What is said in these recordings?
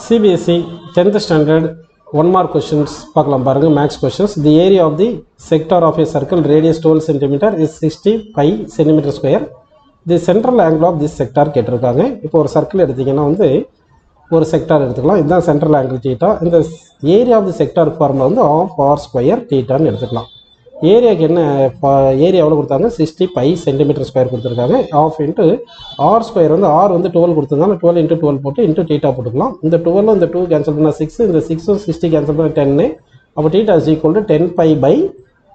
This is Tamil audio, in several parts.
CBSE 10th standard 1 mark questions பார்க்கலாம் பாருங்க. max questions. The area of the sector of a circle radius 12 cm is 60 pi cm square. The central angle of this sector கேட்டிருக்காங்க. இப்போ ஒரு சர்க்கிள் எடுத்தீங்கன்னா வந்து ஒரு செக்டார் எடுத்துக்கலாம். இதுதான் சென்ட்ரல் ஆங்கிள் தீட்டா. இந்த area of the sector formula வந்து ஆஃப் ஆர் ஸ்கொயர் தீட்டான்னு எடுத்துக்கலாம். ஏரியாவுக்கு என்ன ஏரியா எவ்வளோ கொடுத்தாங்க? 60 பை சென்டிமீட்டர் ஸ்கொயர் கொடுத்துருக்காங்க. ஆஃப் இன்ட்டு ஆர் ஸ்கொயர் வந்து ஆர் வந்து 12 கொடுத்துருந்தாங்க. 12 இன்ட்டு 12 போட்டு இன்ட்டு டீட்டா போட்டுக்கலாம். இந்த 12 இந்த 2 கேன்சல் பண்ணால் 6, இந்த 6 60 கேன்சல் பண்ணால் 10. அப்போ theta is equal to 10 pi by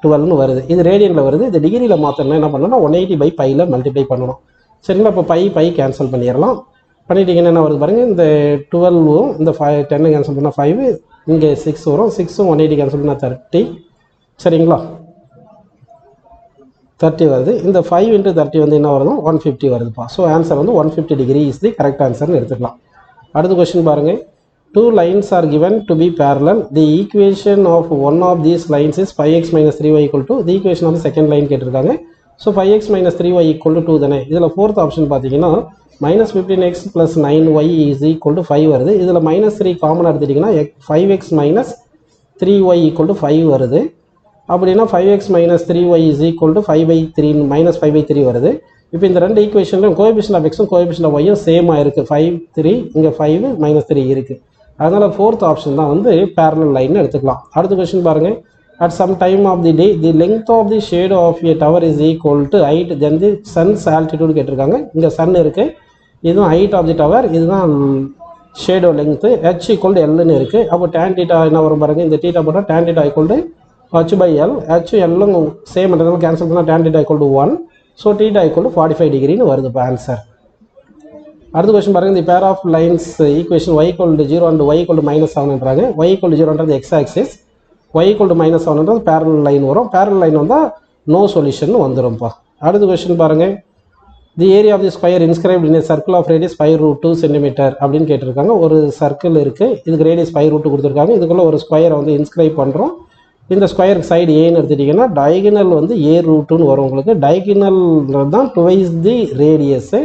12னு வருது. இது ரேடியனில் வருது. இது டிகிரியில் மாற்றணும்னா என்ன பண்ணணும்னா 180 பை பையில் மல்டிப்ளை பண்ணணும். சரிங்களா? இப்போ பை கேன்சல் பண்ணிடலாம். பண்ணிட்டீங்கன்னா என்ன வருது பாருங்கள். இந்த 12வும் இந்த 10 கேன்சல் பண்ணால் 5, இங்கே 6 வரும். 6ம் 180 கேன்சல் பண்ணால் 30. சரிங்களா? 30 வருது. இந்த 5 இன்ட்டு 30 வந்து என்ன வருதும் 150 வருதுப்பா. ஸோ ஆன்சர் வந்து 150 டிகிரி இஸ் தி கரெக்ட் ஆன்சர்னு எடுத்துக்கலாம். அடுத்த கொஸ்டின் பாருங்கள். 2 lines are given to be parallel. The equation of one of these lines is 5x minus 3y equal to the equation of the second line கேட்டிருக்காங்க. So 5x minus 3y equal to 2 தானே. இதில் ஃபோர்த் ஆப்ஷன் பார்த்தீங்கன்னா minus 15x plus 9y is equal to 5 வருது. இதில் -3 காமனாக எடுத்துட்டிங்கன்னா 5x minus 3y equal to 5 வருது. அப்படின்னா 5x minus 3y is equal to 5/3 minus 5/3 வருது. இப்போ இந்த ரெண்டு ஈக்குவேஷன்லையும் கோஎஃபிஷியன்ட் ஆஃப் எக்ஸும் கோஎஃபிஷியன்ட் ஆஃப் ஒய்யும் சேமாக இருக்குது. 5 3 இங்கே 5 -3 இருக்குது. அதனால் ஃபோர்த் ஆப்ஷன் தான் வந்து பேரலல் லைன் எடுத்துக்கலாம். அடுத்த கொஸ்டின் பாருங்கள். At some time of the day the length of the shadow of a tower is equal to height then the sun's altitude கேட்டிருக்காங்க. இங்கே சன் இருக்குது. இதுதான் ஹைட் ஆஃப் தி டவர், இதுதான் shadow length. h equal to எல்லுன்னு இருக்குது. அப்போ டேன் டீட்டா என்ன வரும் பாருங்கள். இந்த டீட்டா போட்டால் tan theta equal to h/l. h எல்லும் சேம் பண்ணுறதுனால கேன்சல் பண்ணால் tan theta equal to 1. So theta equal to 45 டிகிரின்னு வருது இப்போ ஆன்சர். அடுத்த கொஸ்டின் பாருங்கள். இந்த pair of lines equation y equal to 0 and y equal to -7ன்றாங்க. y ஈக்குவல் டு 0ன்றது x axis, y equal to -7ன்றது பேரலல் லைன் வரும். பேரலல் லைன் வந்தால் நோ சொல்யூஷன் வந்துடும்ப்பா. அடுத்த கொஸ்டின் பாருங்கள். The area of the square inscribed in a circle of radius 5√2 centimetre அப்படின்னு கேட்டிருக்காங்க. ஒரு சர்க்கிள் இருக்குது, இதுக்கு ரேடியஸ் 5√2 கொடுத்துருக்காங்க. இதுக்குள்ளே ஒரு ஸ்கொயரை வந்து இன்ஸ்கிரைப் பண்ணுறோம். இந்த ஸ்கொயருக்கு சைடு ஏன்னு எடுத்துட்டிங்கன்னா டயகனல் வந்து a√2ன்னு வரும். உங்களுக்கு டயகனல் தான் டுவைஸ் தி ரேடியஸு.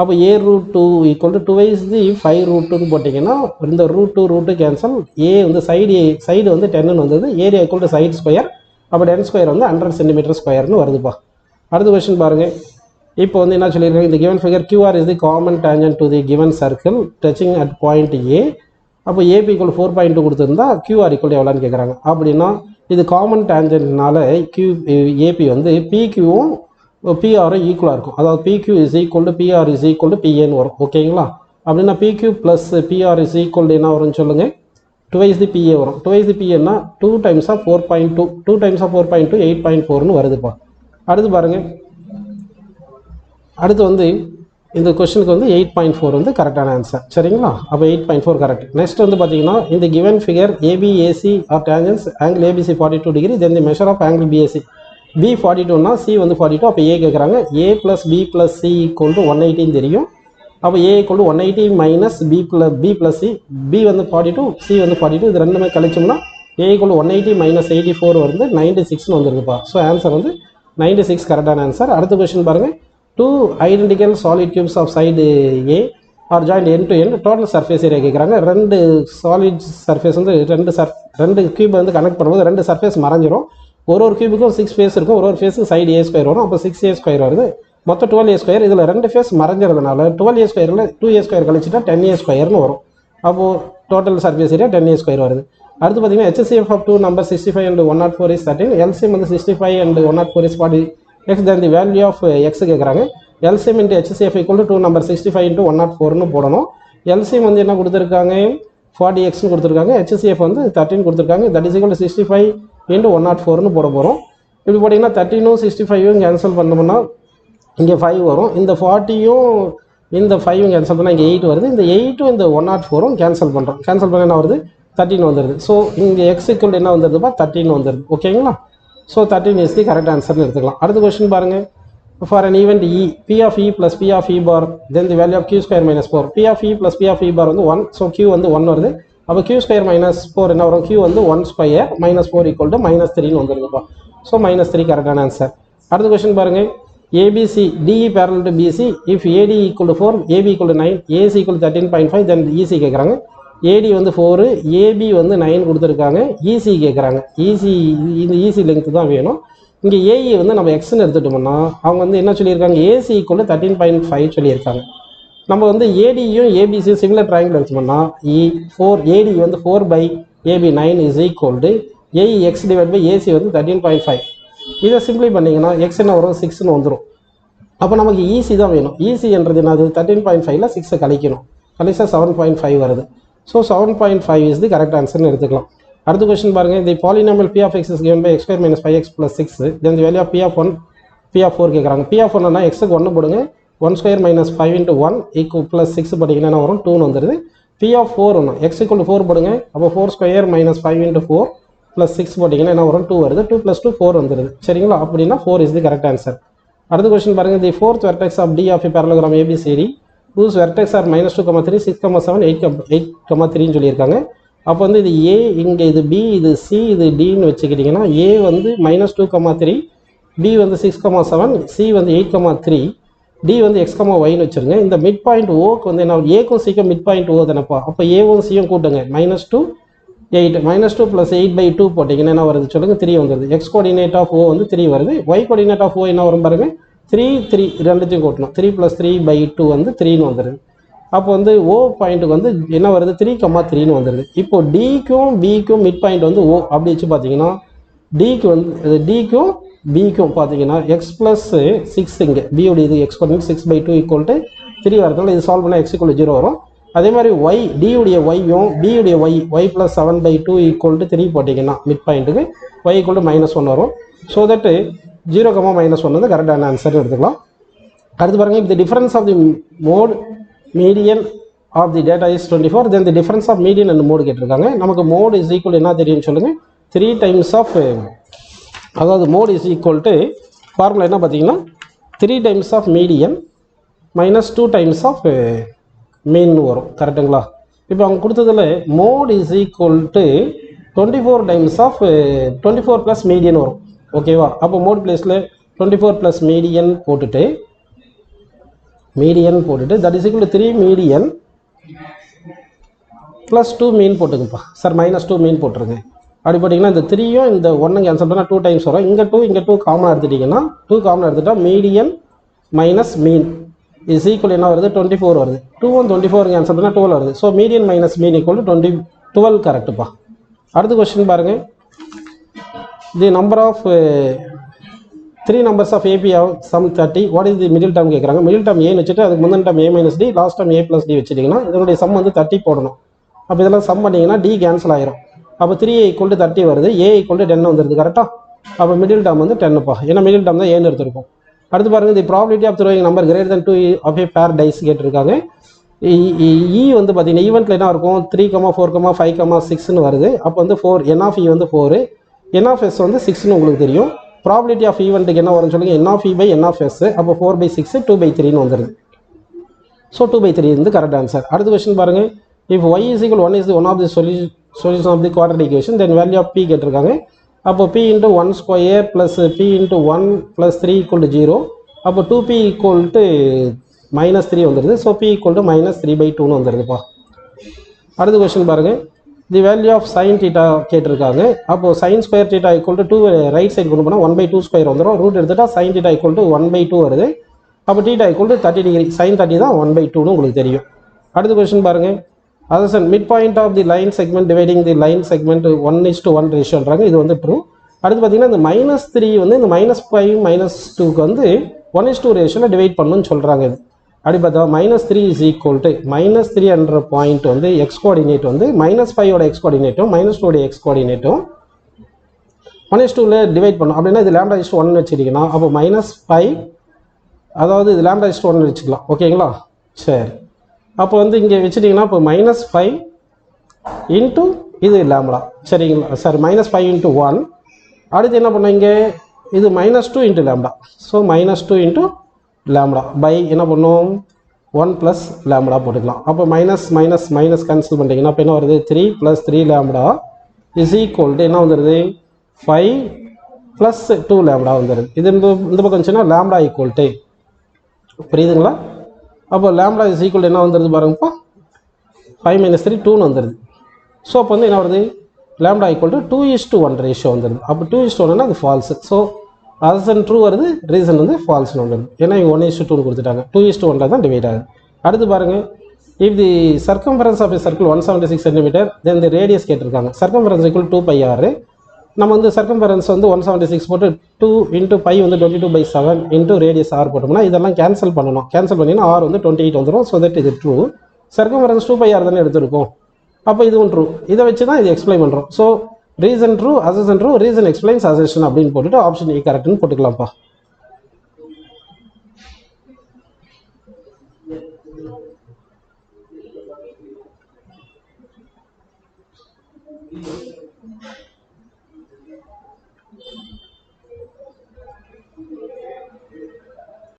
அப்போ a√2 ஈக்குவல் டு டுவைஸ் தி 5√2ன்னு போட்டிங்கன்னா இந்த √2 கேன்சல். ஏ வந்து சைடு வந்து 10ன்னு வந்தது. Area equal to side square. அப்போ 10 ஸ்கொயர் வந்து 100 சென்டிமீட்டர் ஸ்கொயர்னு வருதுப்பா. அடுத்த கொஸ்டின் பாருங்கள். இப்போ வந்து என்ன சொல்லியிருக்காங்க. இந்த given figure QR is the common tangent to the given circle touching at point A. அப்போ AP ஈக்குவல் 4.2 கொடுத்துருந்தா QR ஈக்குவல் எவ்வளோன்னு கேட்குறாங்க. அப்படின்னா இது காமன் டேஞ்சன்ட்னால AP வந்து PQவும் PRம் ஈக்குவலாக இருக்கும். அதாவது PQ is equal to PR is equal to PAன்னு வரும். ஓகேங்களா? அப்படின்னா PQ plus PR is equal to என்ன வரும்னு சொல்லுங்கள். டுவைஸ் தி PA வரும். டுவைஸ் தி PAன்னா 2 டைம்ஸ் ஆஃப் 4.2 2 டைம்ஸ் ஆஃப் 4.2 8.4ன்னு வருதுப்பா. அடுத்து பாருங்கள். அடுத்து வந்து இந்த கொஸ்டினுக்கு வந்து 8.4 வந்து கரெக்டான ஆன்சர். சரிங்களா? அப்போ 8.4 கரெக்ட். நெக்ஸ்ட் வந்து பார்த்தீங்கன்னா இந்த given figure ABAC are tangents angle ABC 42 degree. Then the measure of angle BAC B 42னா C வந்து 42. அப்போ A கேட்குறாங்க. A plus B plus C equal to 180 தெரியும். அப்போ A equal to 180 minus B plus C. B வந்து 42, C வந்து 42. இது ரெண்டுமே கழிச்சோம்னா A ஈக்குவல் டு 180 மைனஸ் 84 வந்து 96ன்னு வந்துருக்குப்பா. ஸோ ஆன்சர் வந்து 96 கரெக்டான ஆன்சர். அடுத்த கொஸ்டின் பாருங்கள். 2 identical solid cubes of side A are joined end to end. Total surface area கேட்குறாங்க. ரெண்டு சாலிட் சர்ஃபேஸ் வந்து ரெண்டு கியூப் வந்து கனெக்ட் பண்ணும்போது ரெண்டு சர்ஃபேஸ் மறைஞ்சிரும். ஒரு கியூபுக்கும் 6 ஃபேஸ் இருக்கும். ஒரு ஃபேஸுக்கு சைடு A² வரும். அப்போ 6A² வருது. மொத்தம் 12A². இதில் ரெண்டு ஃபேஸ் மறைஞ்சிறதுனால 12A² 2A² கழிச்சுட்டா 10A²ன்னு வரும். அப்போது டோட்டல் சர்ஃபேஸ் ஏரியா 10A² வருது. அடுத்து பார்த்தீங்கன்னா HCF of 2 numbers 65 and 104 is 13. LCM வந்து 65 and 104 is 40. Next then the value of x கேட்குறாங்க. LCM into HCF equal to 2 number 65 into 104ன்னு போடணும். LCM வந்து என்ன கொடுத்துருக்காங்க? 40xன்னு கொடுத்துருக்காங்க. HCF வந்து 13 கொடுத்துருக்காங்க. That is equal to 65 into 104ன்னு போட போகிறோம். இப்படி போட்டிங்கன்னா 13ம் 65ம் கேன்சல் பண்ணோம்னா இங்கே 5 வரும். இந்த 40யும் இந்த 5ம் கேன்சல் பண்ணால் இங்கே 8 வருது. இந்த 8ம் இந்த 104ம் கேன்சல் பண்ணுறோம். கேன்சல் பண்ண என்ன வருது? 13 வந்துடுது. ஸோ இங்கே எக்ஸ் ஈக்குவல் என்ன வந்துடுதுப்பா? 13 வந்துடுது. ஓகேங்களா? ஸோ 13 இஸ் தி கரெக்ட் ஆன்சர்னு எடுத்துக்கலாம். அடுத்த கொஸ்டின் பாருங்கள். For an event E, P of E plus P of E bar, then the value of Q² minus 4. P of E plus P of E bar வந்து 1. ஸோ Q வந்து 1 வருது. அப்போ Q² minus 4 என்ன வரும்? Q வந்து 1² minus 4 ஈக்குவல் டு -3ன்னு வந்துருக்குப்பா. ஸோ -3 கரெக்டான ஆன்சர். அடுத்த கொஸ்டின் பாருங்கள். ABC DE parallel to BC if AD equal to 4, AB equal to 9, AC equal to 13.5, then EC கேட்குறாங்க. ஏடி வந்து 4, ஏபி வந்து 9 கொடுத்துருக்காங்க. ஈசி கேட்குறாங்க. ஈசி இந்த ஈசி லெங்க்த்து தான் வேணும். இங்கே ஏஇ வந்து நம்ம எக்ஸ்ன்னு எடுத்துட்டோம்னா அவங்க வந்து என்ன சொல்லியிருக்காங்க, ஏசி ஈக்குவல் 13.5 சொல்லியிருக்காங்க. நம்ம வந்து ஏடியும் ஏபிசியும் சிமிலர் ட்ரையாங்கிள் எடுத்தோம்னா ஏடி வந்து 4/AB 9 is equal to AE x divide by AC வந்து 13.5. இதை சிம்பிளை பண்ணிங்கன்னா எக்ஸ் என்ன வரும், 6ன்னு வந்துடும். அப்போ நமக்கு ஈசி தான் வேணும். ஈசி என்றது என்னது, 13.5ல் 6 கழிக்கணும். கழிச்சா 7.5 வருது. ஸோ 7.5 இஸ் தி கரெக்ட் ஆன்சர்னு எடுத்துக்கலாம். அடுத்த கொஸ்டின் பாருங்கள். The polynomial p of x is given by x square minus 5x plus 6. then the value of p of 1 p of 4 கேட்குறாங்க. p of 1 எக்ஸுக்கு 1 போடுங்க. 1 square minus 5 into 1 equal plus 6 போட்டிங்கன்னா என்ன வரும், 2ன்னு வந்துடுது. p of 4 ஒன்று x equal 4 போடுங்க. அப்போ 4 square minus 5 into 4 plus 6 போட்டிங்கன்னா என்ன வரும், 2 வருது. 2 plus 2 4 வந்துடுது. சரிங்களா? அப்படின்னா 4 is the correct answer. அடுத்த கொஸ்டின் பாருங்கள். The fourth vertex of D of parallelogram ABCD whose vertex are -2, 3, 6, 7, 8, 3ன்னு சொல்லியிருக்காங்க. அப்போ வந்து இது ஏ, இங்கே இது பி, இது சி, இது டின்னு வச்சுக்கிட்டிங்கன்னா ஏ வந்து -2, 3, பி வந்து 6, 7, சி வந்து 8, 3, டி வந்து x, yன்னு வச்சுருங்க. இந்த மிட் பாயிண்ட் ஓக்கு வந்து என்ன, ஏக்கும் சிக்கும் மிட் பாயிண்ட் ஓ தானப்பா. அப்போ ஏவும் சியும் கூட்டுங்க. -2, 8 -2 + 8/2 போட்டிங்கன்னா என்ன வருது சொல்லுங்கள், 3 வந்துடுது. எக்ஸ் கோஆர்டினேட் ஆஃப் ஓ வந்து 3 வருது. ஒய் கோஆர்டினேட் ஆஃப் ஓ என்ன வரும் பாருங்கள், 3, 3 ரெண்டுத்தையும் கூட்டணும். 3 + 3/2 வந்து 3ன்னு வந்துடுது. அப்போ வந்து ஓ பாயிண்ட்டுக்கு வந்து என்ன வருது, 3, 3ன்னு வந்துடுது. இப்போ டிக்கும் பிக்கும் மிட் பாயிண்ட் வந்து ஓ அப்படி வச்சு பார்த்தீங்கன்னா டிக்கு வந்து டிக்கும் பிக்கும் பார்த்தீங்கன்னா எக்ஸ் ப்ளஸ் 6 இங்கே பியோட இது எக்ஸ் கோஆர்டினேட் 6/2 = 3 வரதுனால இது சால்வ் பண்ணால் x = 0 வரும். அதே மாதிரி ஒய் டியுடைய ஒய்யும் பியுடைய ஒய் + 7/2 = 3 போட்டிங்கன்னா மிட் பாயிண்ட்டுக்கு y = -1 வரும். ஸோ தட்டு 0, -1 வந்து கரெக்டான ஆன்சர் எடுத்துக்கலாம். அடுத்து பாருங்கள். இந்த difference of the mode median of the data is 24. Then the difference of median and mode கேட்டிருக்காங்க. நமக்கு மோட் இஸ் ஈக்குவல் என்ன தெரியும்னு சொல்லுங்கள், 3 டைம்ஸ் ஆஃப், அதாவது mode is equal to formula என்ன பார்த்தீங்கன்னா 3 times of median -2 times of mean வரும். கரெக்டுங்களா? இப்போ அவங்க கொடுத்ததில் mode is equal to 24 times of 24 + median வரும். ஓகேவா? அப்போ மோட் பிளேஸில் 24 + மீடியன் போட்டுட்டு that is equal to 3 median + 2 mean போட்டுங்கப்பா. சார் -2 மீன் போட்டுருங்க. அப்படி போட்டிங்கன்னா இந்த 3யும் இந்த 1 கேன்சல் பண்ணால் 2 டைம்ஸ் வரும். இங்கே 2 காமனாக எடுத்துட்டிங்கன்னா 2 காமனாக எடுத்துட்டா median minus mean is equal என்ன வருது, 24 வருது. 2 24 கேன்சல் பண்ணால் 12 வருது. ஸோ மீடியன் மைனஸ் மீன் = 12 கரெக்டுப்பா. அடுத்த கொஸ்டின் பாருங்கள். The number of 3 numbers of AP have sum 30. What is the middle term கேட்குறாங்க. மிடில் டேர்ம் ஏன்னு வச்சுட்டு அதுக்கு முந்தின term A - D, last term A + D வச்சுட்டிங்கன்னா இதனுடைய சம் வந்து 30 போடணும். அப்போ இதெல்லாம் சம் பண்ணிங்கன்னா D கேன்சல் ஆயிரும். அப்போ 3A = 30 வருது. A = 10 வந்துடுது. கரெக்டாக? அப்போ மிடில் டேர்ம் வந்து 10ப்பா. ஏன்னா மிடில் டேர்ம் தான் ஏன்னு எடுத்துருக்கோம். அடுத்து பாருங்கள். The probability of throwing number greater than 2 of a pair dice கேட்டிருக்காங்க. வந்து பார்த்தீங்கன்னா ஈவெண்ட்டில் என்ன இருக்கும், 3, 4, 5, 6ன்னு வருது. அப்போ வந்து 4 n of E வந்து 4, n of S வந்து 6ன்னு உங்களுக்கு தெரியும். ப்ராபிலிட்டி ஆஃப் ஈவெண்ட்டுக்கு என்ன வரும்னு சொல்லுங்கள், n of E / n of S. அப்போ 4/6 2/3ன்னு வந்துடுது. ஸோ 2/3 வந்து கரெக்ட் ஆன்சர். அடுத்த கொஸ்டின் பாருங்கள். If y = 1 is one of the solution of the quadratic equation, then value of p கேட்டிருக்காங்க. அப்போ p × 1² + p × 1 + 3 = 0. அப்போ 2p = -3 வந்துடுது. So p = -3/2ன்னு வந்துடுதுப்பா. அடுத்த கொஸ்டின் பாருங்கள். தி வேல்யூ ஆஃப் sin θ கேட்டிருக்காங்க. அப்போது sin² θ = 2 ரைட் சைடு கொண்டு போனால் 1/2² வந்துடும். ரூட் எடுத்துட்டால் sin θ = 1/2 வருது. அப்போ θ = 30 டிகிரி. sin 30 தான் 1/2ன்னு உங்களுக்கு தெரியும். அடுத்த கொஸ்டின் பாருங்கள். அதான் mid point of the line segment dividing the line segment 1:1 ரேஷியோன்றாங்க. இது வந்து ட்ரூ. அடுத்து பார்த்தீங்கன்னா இந்த -3 வந்து இந்த -5 -2க்கு வந்து 1:2 ரேஷியோவில் டிவைட் பண்ணணும்னு சொல்கிறாங்க. இது அப்படி பார்த்தா -3 இஸ் ஈக்குவல் டு -3 என்ற பாயிண்ட் வந்து எக்ஸ் கோஆர்டினேட் வந்து -5ஓட எக்ஸ் கோஆர்டினேட்டும் -2ஓட எக்ஸ் கோஆர்டினேட்டும் 1:2ல டிவைட் பண்ணும். அப்படின்னா இது λ1 வச்சுக்கிட்டிங்கன்னா அப்போ -5, அதாவது இது λ1 வச்சுக்கலாம். ஓகேங்களா? சரி. அப்போ வந்து இங்கே வச்சுட்டிங்கன்னா இப்போ -5 இன்ட்டு இது λ. சரிங்களா? சரி, -5 × 1. அடுத்து என்ன பண்ணோம், இங்கே இது -2 × λ. ஸோ -2 × λ பை என்ன பண்ணும் 1 + λ போட்டுக்கலாம். அப்போ மைனஸ் கேன்சல் பண்ணிட்டீங்கன்னா அப்போ என்ன வருது, 3 + 3 λ இஸ் ஈக்குவல் டு என்ன வந்துடுது, 5 + 2 λ வந்துடுது. இது இந்த பக்கம் வந்துச்சுன்னா λ ஈக்குவல் டு, புரியுதுங்களா? அப்போ λ இஸ் ஈக்குவல் என்ன வந்துடுது பாருங்கப்பா, 5 minus 3 2ன்னு வந்துடுது. ஸோ அப்போ வந்து என்ன வருது, லேம்டா ஈக்குவல் டு 2:1 ரேஷியோ வந்துடுது. அப்போ 2:1னா அது ஃபால்ஸு. ஸோ அசன் ட்ரூ வருது, ரீசன் வந்து ஃபால்ஸ்னு வந்துடுது. ஏன்னா இவங்க 1:2ன்னு கொடுத்துட்டாங்க, 2:1 தான் டிவைட் ஆகுது. அடுத்து பாருங்கள், if the circumference of a circle 176 centimetre then the radius கேட்டிருக்காங்க. Circumference equal 2πr. நம்ம வந்து சர்க்கம்ஃபரன்ஸ் வந்து 176 போட்டு 2 இன்ட்டு பை வந்து 22/7 இன்ட்டு ரேடியஸ் ஆர் போட்டோம்னா இதெல்லாம் கேன்சல் பண்ணணும். கேன்சல் பண்ணிங்கன்னா ஆர் வந்து 28 வந்துடும். ஸோ தட் இது ட்ரூ. சர்க்கம்ஃபரன்ஸ் 2πr தானே எடுத்துருக்கோம், அப்போ இதுவும் ட்ரூ. இதை வச்சு தான் இது எக்ஸ்பிளைன் பண்ணுறோம். So reason true, assertion true, reason explains assertion அப்படின்னு போட்டுட்டு ஆப்ஷன் ஏ கரெக்ட்னு போட்டுக்கலாம்ப்பா.